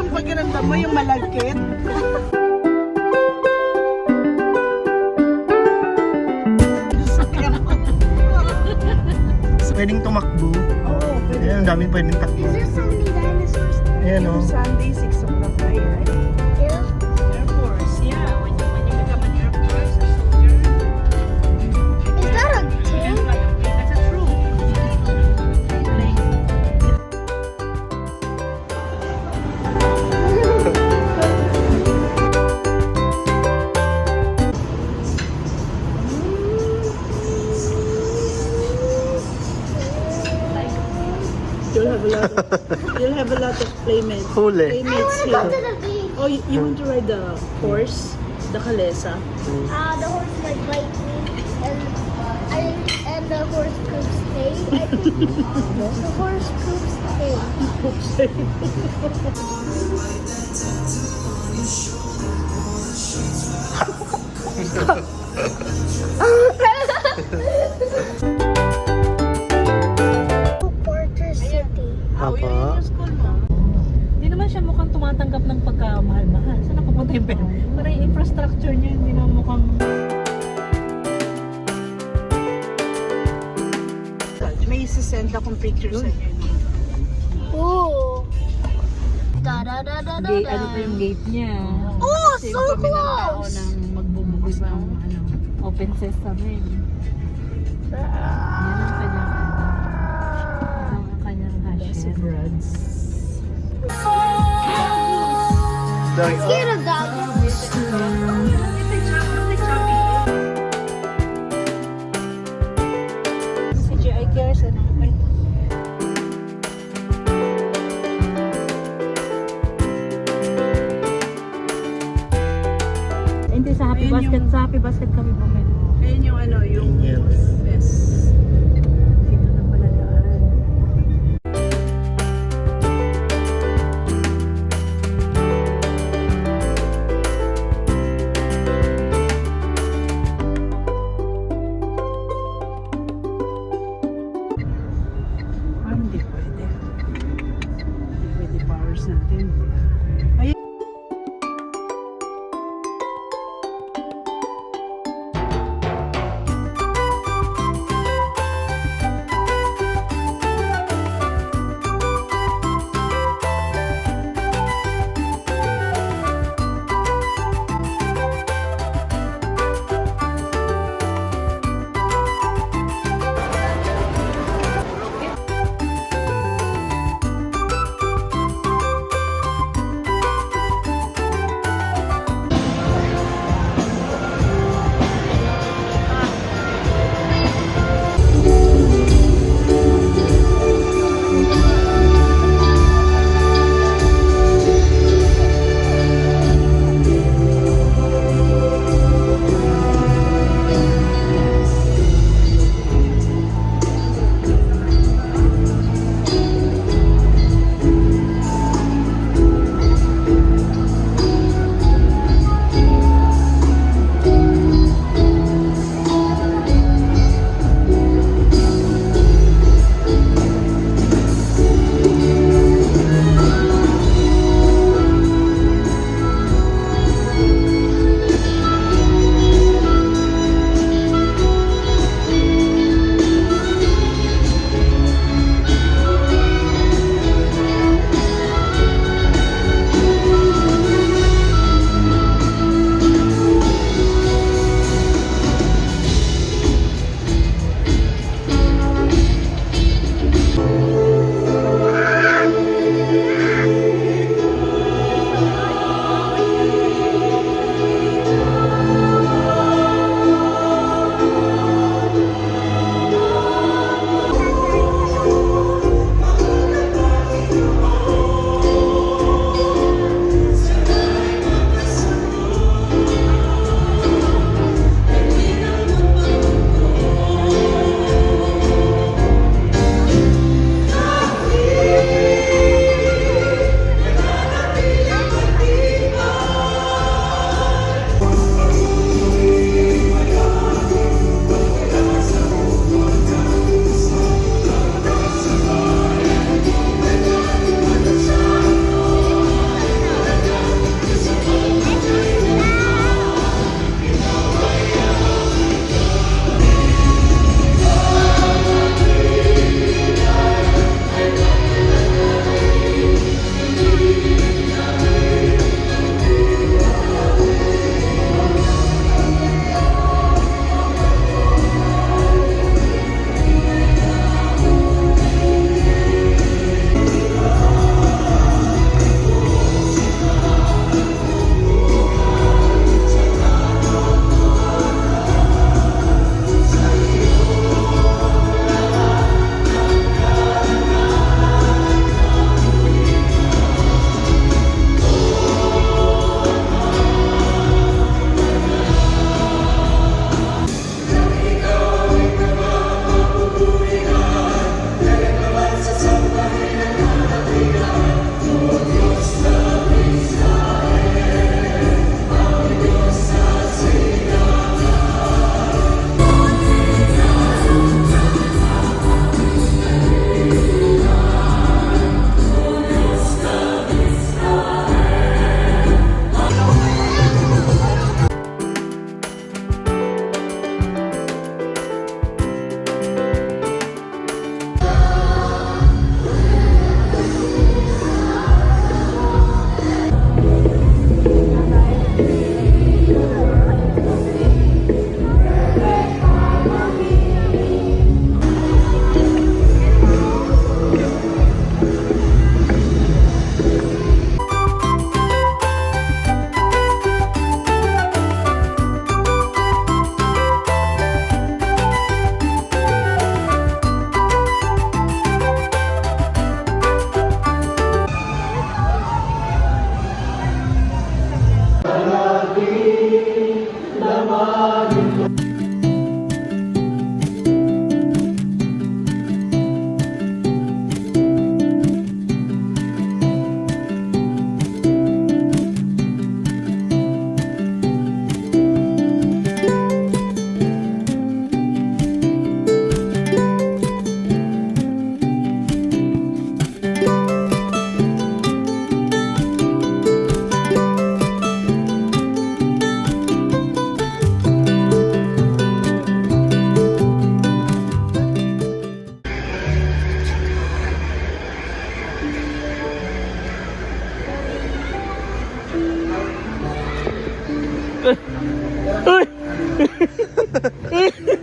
Yung pagkiramdam mo, yung malagkit. Pwedeng tumakbo. Oo, pwede. Ayan, ang daming pwedeng takbo. Is there so many dinosaurs there? Ayan o. Sunday, 6 o'clock tayo. Yeah. Air Force, yeah. When you become an Air Force, a soldier, Is that a you can tank? fly a plane. That's a troop. Plane. You'll have a lot of playmates. Huli. I Playmates want to go to here. the beach. Oh, you want to ride the horse? The kalesa? The horse might bite me, and the horse poops hay. I think the horse poops hay. Porter City. Oh, yun Apa. yung school mo. Hindi naman siya mukhang tumatanggap ng pagkamahal-mahal. Saan napupunta yung pera? Parang yung infrastructure niya, hindi naman mukhang... May isasend akong picture sa inyo. Ooh. Da da da da da. Gate, ano pa yung gate niya? Oh, Kasi so kami ng tao close. nang magbubugos ng ano, open sesame. Yan ang kanyang ang kanyang Si hashtag. Brads. Scared of dogs. Si G.I. Cares, ano ba ito? Hindi, sa Happy Ayun Basket, yung- sa Happy Basket kami bumili. Ayun yung ano, yung Yes. best. Dito na pala daan. Hindi pwede. Hindi pwede powers natin. Ayun.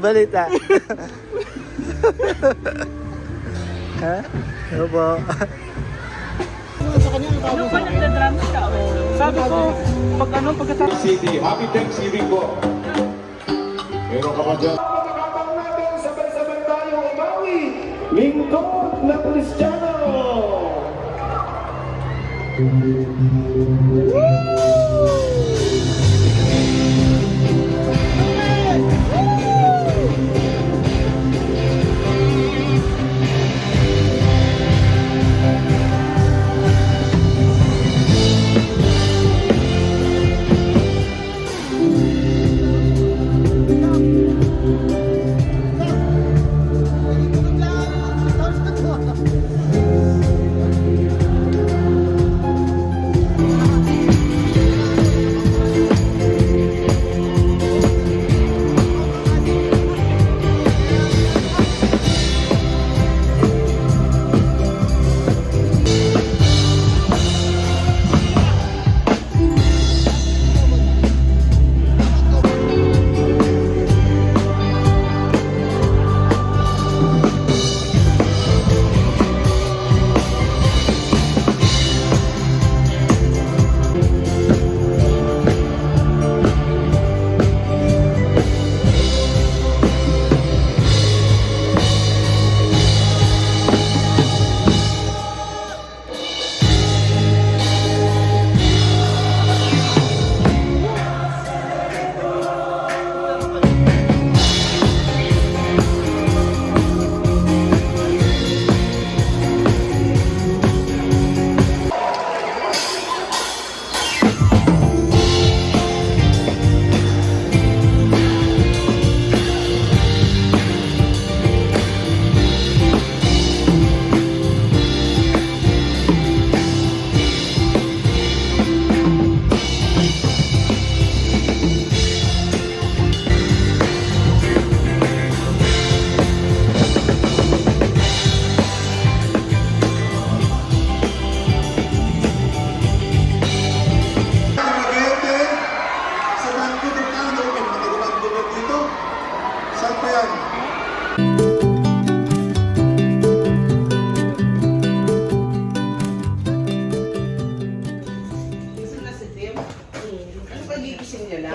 balita. Ha? Ano po? Ano ba nagda-drama ka? Sabi ko, pagkatapos. City, happy Thanksgiving po. Meron ka ba dyan? Pagkakataon natin, sabay-sabay tayo umawi. Lingkod na Kristiyano.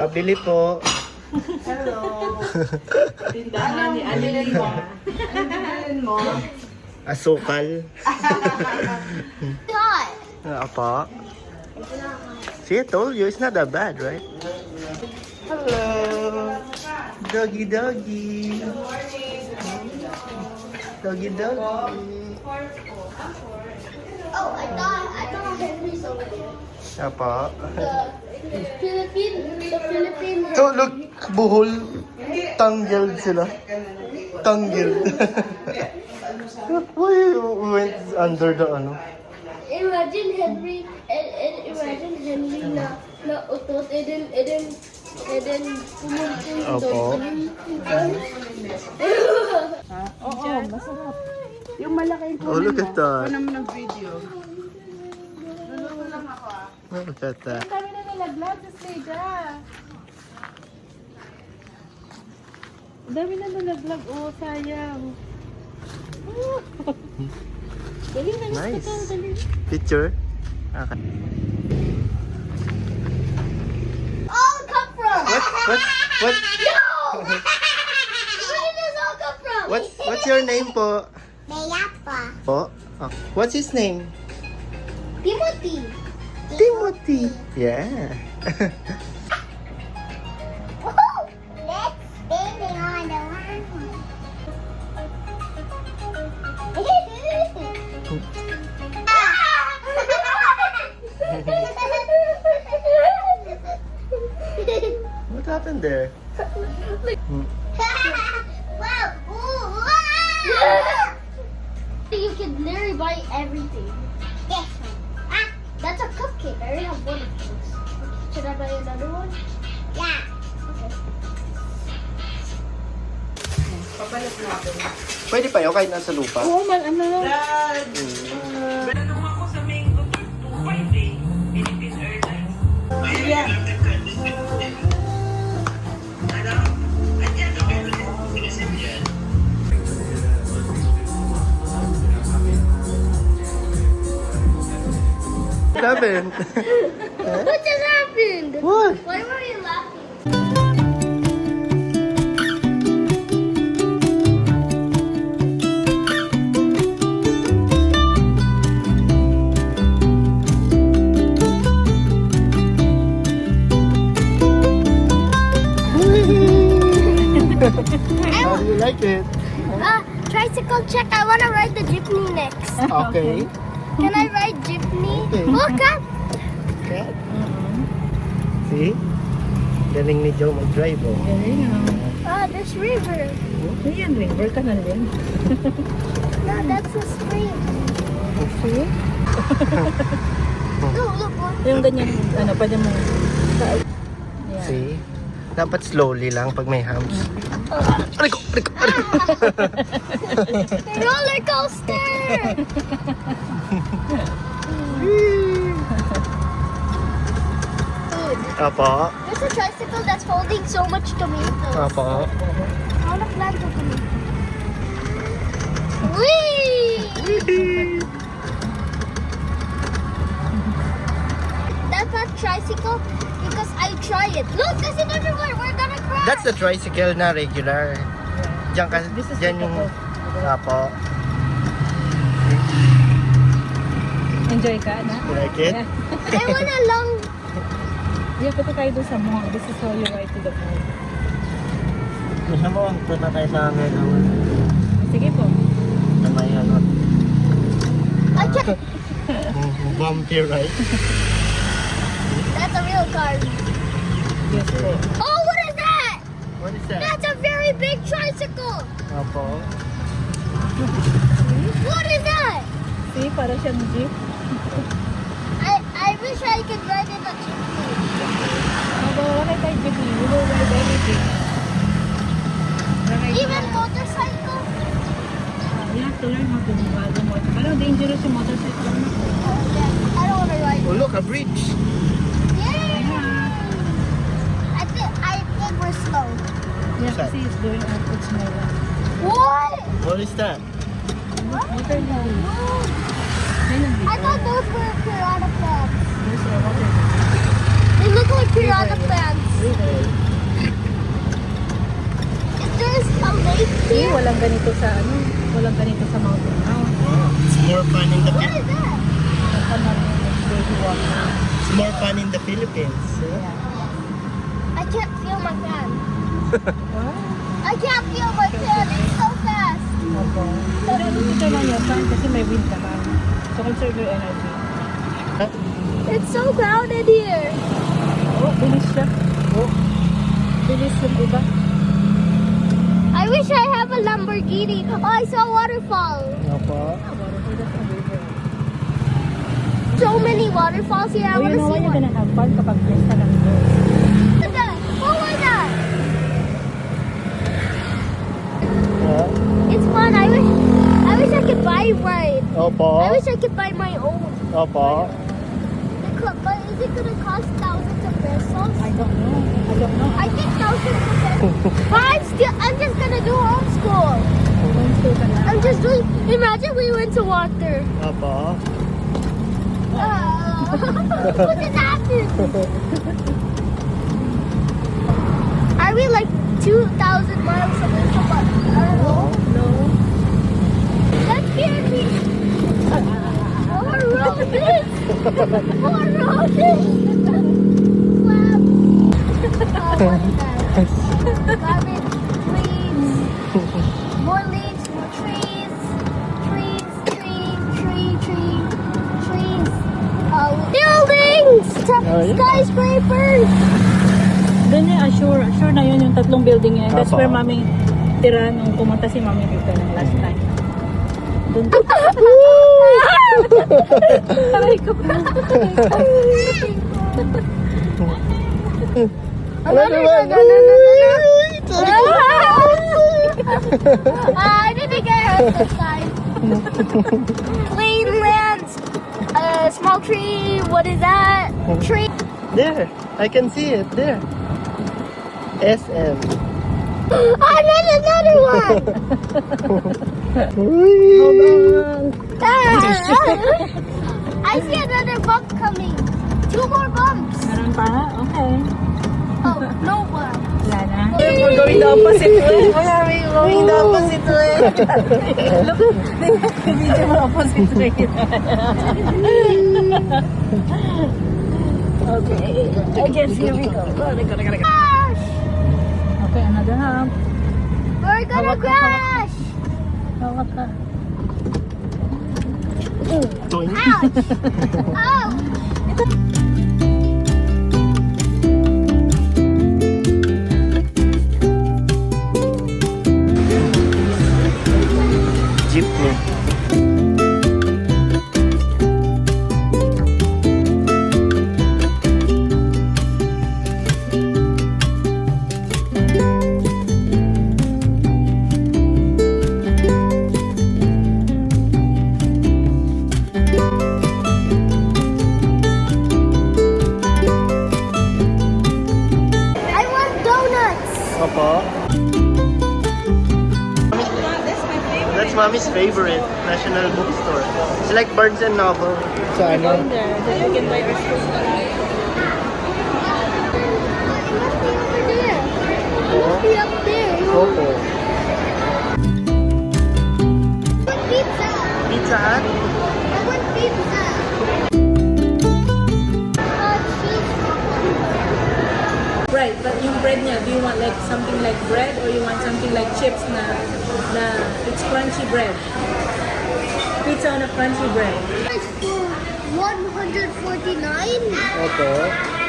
Pabili po. Tindahan ni Alilima. Asukal. God. Apa? See, I told you, it's not that bad, right? Hello. Doggy, doggy. Doggy, doggy. Oh, I thought Henry's over there. Apa? The Philippine. Oh, look, buhol. Tangled sila. Tangled. Why you went under the ano? Imagine Henry na utot and then pumunta yung Opo. Oo, masarap. Yung malaking Oh, look at that. naman ng video. Look at that. Kami na nalaglag sa stage Dami na nalaglag. Oh, sayang. Dali na. Nice. Dali. Picture? Okay. all come from? What? No! Where did this all come from? What's your name po? Mayapa. Po? Oh. What's his name? Timothy. Timothy. Yeah. Woohoo! Let's spin it on the line. What happened there? Hmm. Wow! Ooh, wow! You can literally buy everything. Yes. Ah, that's a cupcake. I already have one of those. Should I buy another one? Yeah. Pwede pa yun kahit nasa lupa? Oo, ano. happened? What just happened? What? Why were you laughing? How do you like it? Tricycle check. I want to ride the jeepney next. Okay. Can I ride jeepney? Okay. Look up. Okay. See? Galing ni Joe mag-drive, oh. Galing ah. This river. Ayan, river ka na din. No, that's a stream. See? Look, look, look. Yung ganyan, ano, pwede mo. Yan. See? Dapat slowly lang pag may humps. Aray ko! Aray ko! Roller coaster. Apo. There's a tricycle that's holding so much tomatoes. Apo. I want to plant the tomatoes. Whee! That's not tricycle because I try it. Look, there's it everywhere. We're gonna crash. That's the tricycle na regular. Diyan ka, This is diyan the yung... photo. Apo. Enjoy ka na? You like it? Yeah. I want a long. Yeah, punta tayo doon sa mall. This is how you ride to the mall. Gusto mo, punta tayo sa amin. Sige po. Na may ano. I can't. Bumpy ride. That's a real car. Yes po. Oh, what is that? What is that? That's a very big tricycle. Apo. What is that? See, para siyang jeep. I wish I could ride in a jeepney. Wala tayo jeep. We will ride everything. Even motorcycle. You have to learn how to ride the motorcycle. Parang dangerous yung motorcycle. Oh, yeah. I don't want to ride. Oh, look, a bridge. Yay! I think we're slow. Yeah, kasi it's going up. It's my left. What? What is that? Water lily. I thought those were piranha plants. There's a water They look like piranha plants. lily. Is there a lake See, here? walang ganito sa ano, walang ganito sa mountain house. It's more fun in the What is that? Baby water. It's more fun in the Philippines. I can't feel my fan. What? I can't feel my fan. It's so fast. Opo. Pero dito lang yung fan kasi may wind naman. So conserve your energy. It's so crowded here. Oh, bilis siya. Oh. Bilis yung iba. I wish I have a Lamborghini. Oh, I saw a waterfall. Apo. So many waterfalls here. I Oh, want you to know see what? You're one. gonna have fun kapag fiesta lang doon. Look at that. Oh my god. It's fun. I wish I could buy one. Opo. I wish I could buy my own. Opo. But is it gonna cost thousands of pesos? I don't know. I don't know. I think thousands of pesos. But I'm just gonna do homeschool. Homeschool ka na. I'm just doing. Imagine we went to water. Opo. What just happened? Are we like 2,000 miles away from us? I don't know. No. That scared me. More roses. More roses. Clap. Oh, what is that? Garbage. Leaves. More leaves. More trees. Trees. Trees. Buildings. yeah. Skyscrapers. Doon yung assure na yun yung tatlong building yan. That's Apa. where mami tira nung pumunta si mami dito ng last time. Doon. Aray ko. Another one. I didn't get hurt this time. Plain lands. Small tree. What is that? Tree. There. I can see it. There. SM. Oh, there's another one. Whee! Ah, I I see another bump coming. 2 more bumps. Meron pa? Okay. Oh, no one. Wala na. We're going the opposite way. Why are we going the opposite way? Look, video mo opposite way. Okay. I guess here we go. Crash! Okay, another hump. We're gonna Hawak ka, crash. Hawak ka. Doing. Ouch! Oh! Jeepney. I want donuts. Opo. That's Mommy's favorite National Bookstore. It's like Barnes and Noble. So ano? There, then you can buy our shoes. Over there. It must be up there. Opo. I want pizza. Pizza Hut? I want pizza. Cheese. Right, but yung bread niya, do you want like something like bread or you want something like chips na it's crunchy bread? Pizza on a crunchy bread. It's for 149. Opo.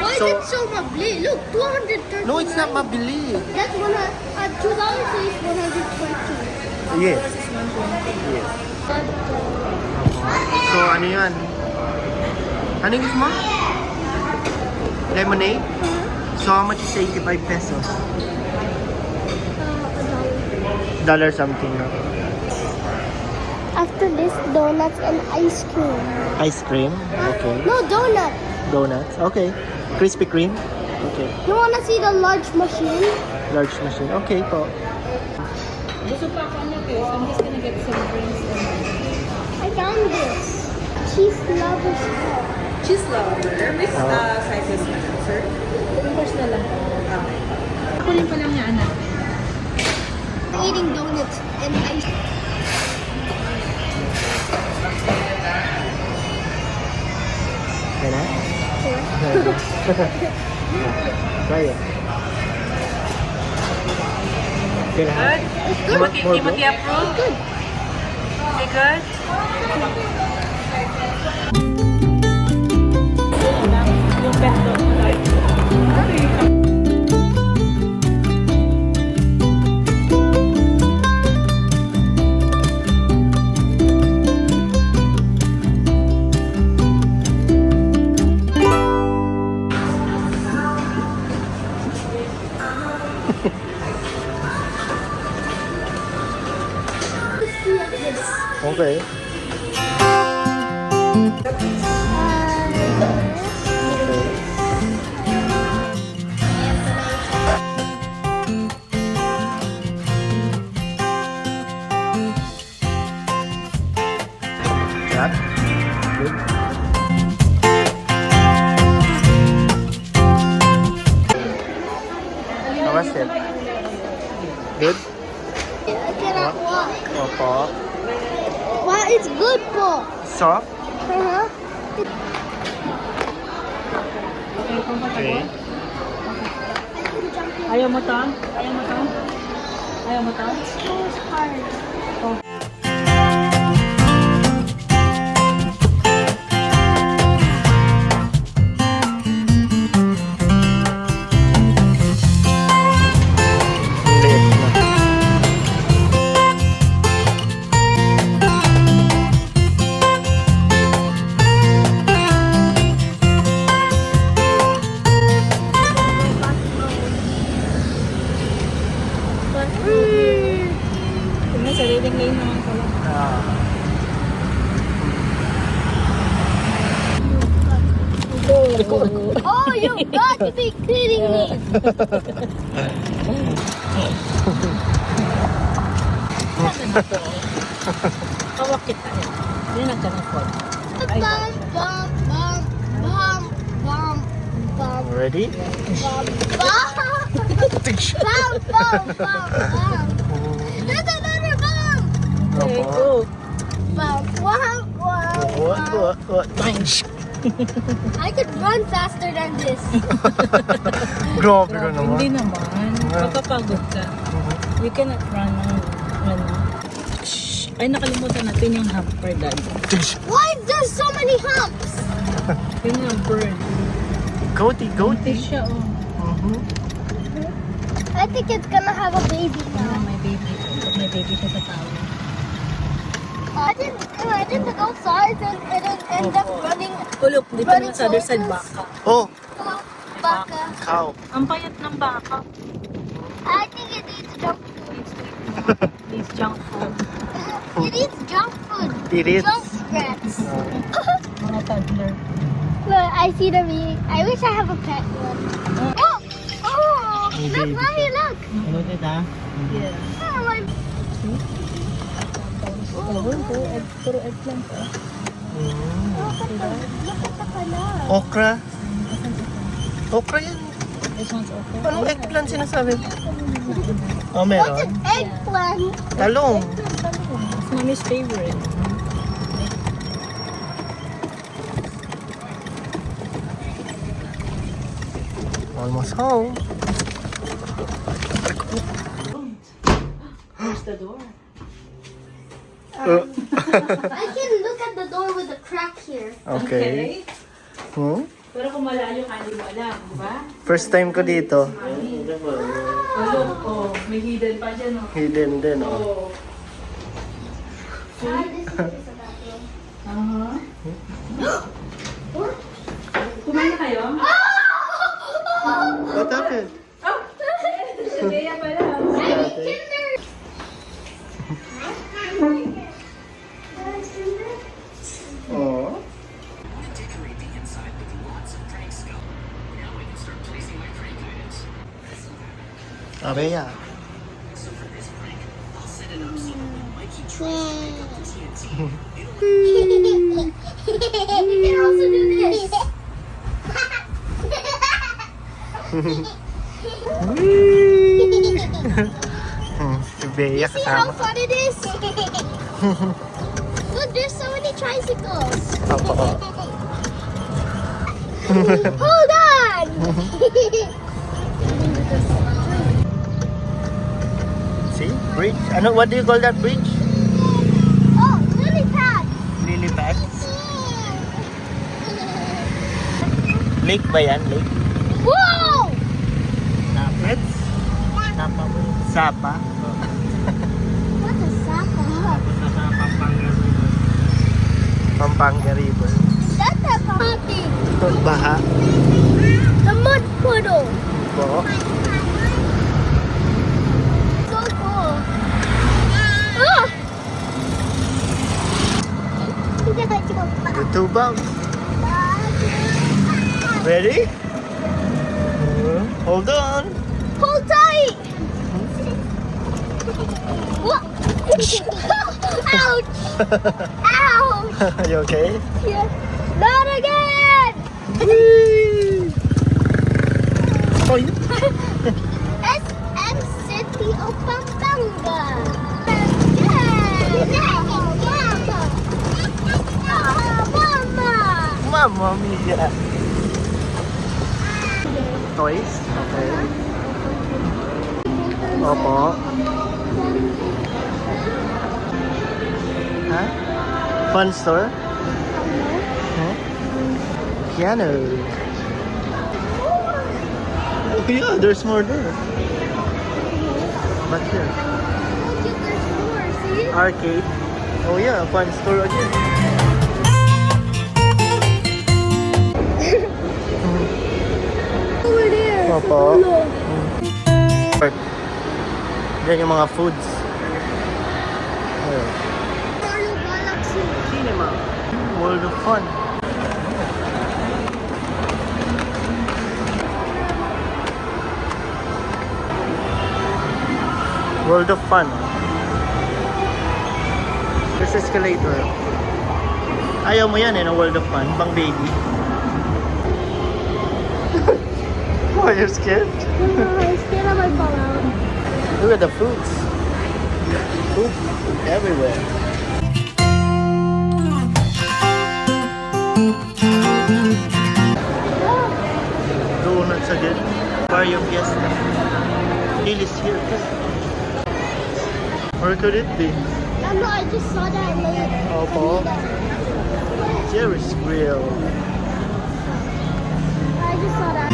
Why is it so mabli? Look, 230. No, it's not mabili. That's $2 is 120. Yes. Yes. So ano yan? Ano yung gusto mo? Lemonade? So how much is 85 pesos? Dollar something. No? After this, donuts and ice cream. Ice cream? Okay. No, donut. Donuts? Okay. Krispy Kreme? Okay. You wanna see the large machine? Large machine? Okay po. Gusto pa ako ano guys, I'm just gonna get some drinks and I found this. Cheese lovers cup. cheese lover. Which sizes na, sir? First na lang. Kunin pa lang niya, anak. Eating donuts and ice cream. Okay na? Try it. Okay na? Good? Timothy approved? Good. Okay, good? Yung pesto. Okay. Sarap? Good. How was it? Good? I cannot walk. Opo. Wow, it's good po. Soft? Uh-huh. Okay. Ayaw mo to? Ayaw mo to? Ayaw mo to? It's so hard. Liit na. May sariling lane naman pala. Oh, you got to be kidding me. Kawak kita. Hindi na ka na-afford. Bye bye. Ready? Bomb, bomb, bomb, bomb. There's another bomb. Okay, Opo. go. Bomb. Wow, wow, wow. Bang! I could run faster than this. Grabe ka naman. Hindi naman. Magpapagod ka. You cannot run ng ano. Shh. Ay, nakalimutan natin yung hamper, Dad. Why is there so many humps? Yung hamper. Goatee, Ito goatee. siya, oh. I think it's gonna have a baby Yeah, now. may baby. May baby ko sa tao. I didn't go outside and end up running Oh, look. Dito naman sa other side, baka. Oh, baka. cow. Ang payat ng baka. I think it needs junk food. These junk food. It needs junk food. It is. Junk scraps. Mga toddler. Look, I see them eating. I wish I have a pet one. Oh! Oh! Look, mommy, look! Look at that. Yeah. Oh, my... Puro eggplant, oh. Look at the color. Okra. Okra yan. This one's okay. Anong eggplant sinasabi? Oh, What's meron. an eggplant? Talong. It's mommy's favorite. Almost home. Where's the door? I can look at the door with a crack here. Okay. Hmm? Pero kung malayo ka, hindi mo alam, di ba? First time ko dito. Oh, look, oh, may hidden pa dyan, oh. Hidden din, oh. Oh. This is a bathroom. Kumain na kayo? What happened? Kaya pala. Oh. Abeya. You can also do this. Si Bea See how kasama. fun it is? Look, there's so many tricycles. Opo. Hold on! See? Bridge. Ano, what do you call that bridge? Oh, lily pad! Lily pads. Lake ba yan? Lake? Whoa! Rapids? Sapa. What a sapa? Pampanga River. Is that the party? Baha. The mud puddle. Po. So cool. Ah! The two bounce. Ready? Hold on. Hold tight! What? Ouch! Ouch! You okay? Yeah. Not again! Oh, you? SM City of Pampanga. Mama! Mamma mia. Toys? Okay. Opo. Huh? Fun store? Huh? Piano. Oh yeah, there's more there. But here? There's more, see? Arcade. Oh yeah, fun store again. Over there. Opo. Look. Yan yung mga foods. Ayun. Mario Galaxy. Cinema. World of Fun. World of Fun. This escalator. Ayaw mo yan eh, no? World of Fun. Pang baby. Why you're scared? I'm scared I might fall out. Look at the fruits. Food everywhere. Donuts again. Mario Fiesta. Lily's here. Where could it be? No, I just saw that late. Oh, Paul. Jerry's Grill. I just saw that.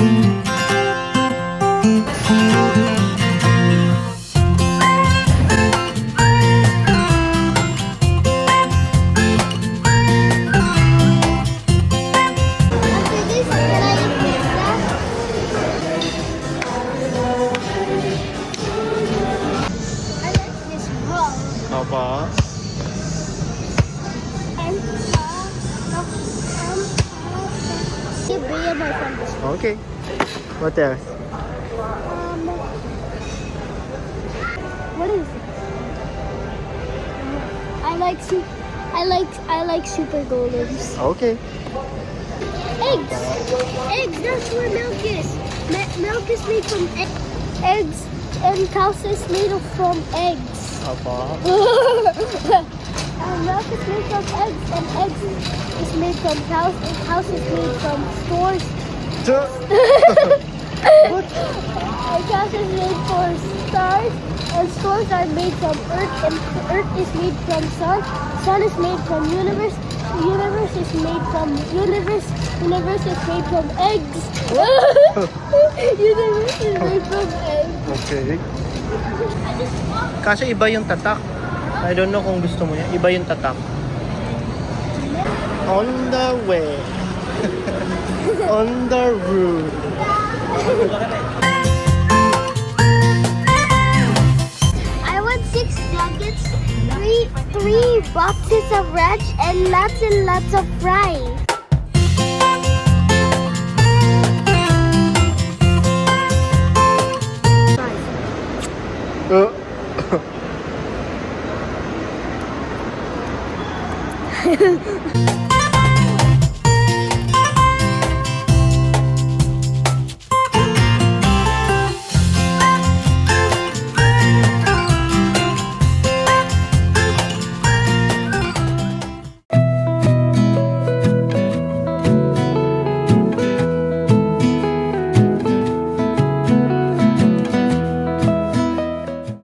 After this, can I eat pizza? I like this ball. Papa. Give Bria my friend this. Okay. What else? What is it? I like super golems. Okay. Eggs. Eggs. That's where milk is. Milk is made from eggs, and cows is made from eggs. Papa. Milk is made from eggs, and eggs is made from cows, and cows is made from stores. And cows is made for stars, and stars are made from earth, and earth is made from sun. Sun is made from universe. Universe is made from universe. Universe is made from eggs. Universe is made from eggs. Okay. Kaso iba yung tatak. I don't know kung gusto mo yan. Iba yung tatak. On the way. On the road. I want 6 nuggets, three boxes of ranch, and lots of fries. Uh.